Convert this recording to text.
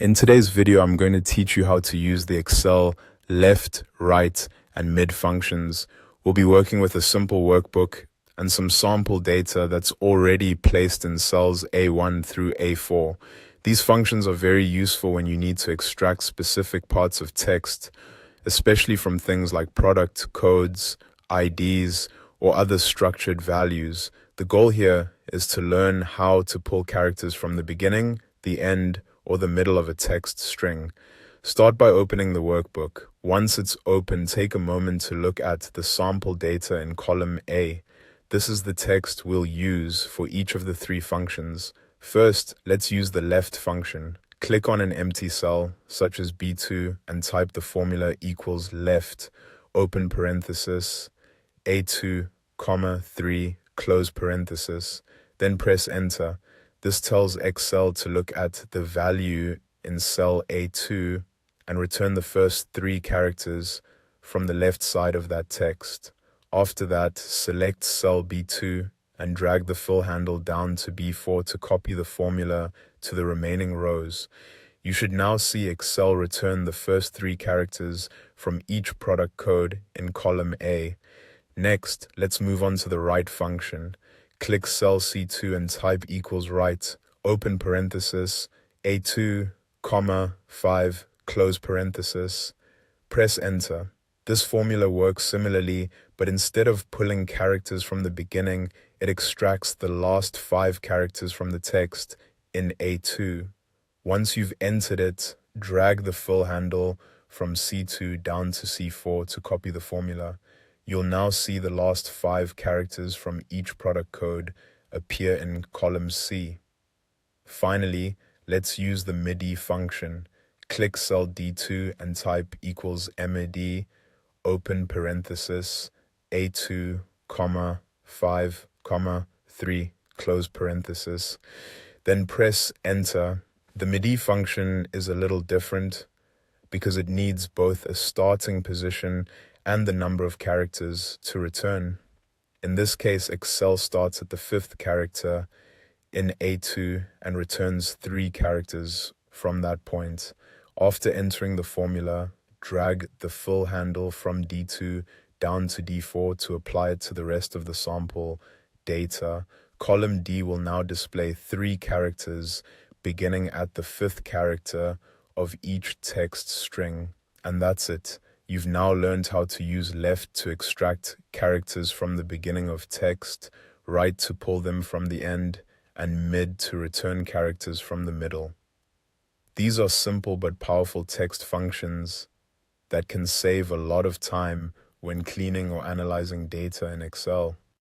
In today's video, I'm going to teach you how to use the Excel left, right, and mid functions. We'll be working with a simple workbook and some sample data that's already placed in cells A1 through A4. These functions are very useful when you need to extract specific parts of text, especially from things like product codes, IDs, or other structured values. The goal here is to learn how to pull characters from the beginning, the end, or the middle of a text string. Start by opening the workbook. Once it's open, take a moment to look at the sample data in column A. This is the text we'll use for each of the three functions. First, let's use the left function. Click on an empty cell, such as B2, and type the formula equals left, open parenthesis, A2, comma, 3, close parenthesis. Then press enter. This tells Excel to look at the value in cell A2 and return the first three characters from the left side of that text. After that, select cell B2 and drag the fill handle down to B4 to copy the formula to the remaining rows. You should now see Excel return the first three characters from each product code in column A. Next, let's move on to the right function. Click cell C2 and type equals right, open parenthesis, A2, comma, 5, close parenthesis. Press enter. This formula works similarly, but instead of pulling characters from the beginning, it extracts the last 5 characters from the text in A2. Once you've entered it, drag the fill handle from C2 down to C4 to copy the formula. You'll now see the last 5 characters from each product code appear in column C. Finally, let's use the MIDI function. Click cell D2 and type equals MID, open parenthesis, A2, comma, 5, comma, 3, close parenthesis. Then press enter. The MIDI function is a little different because it needs both a starting position and the number of characters to return. In this case, Excel starts at the 5th character in A2 and returns 3 characters from that point. After entering the formula, drag the fill handle from D2 down to D4 to apply it to the rest of the sample data. Column D will now display 3 characters beginning at the 5th character of each text string. And that's it. You've now learned how to use left to extract characters from the beginning of text, right to pull them from the end, and mid to return characters from the middle. These are simple but powerful text functions that can save a lot of time when cleaning or analyzing data in Excel.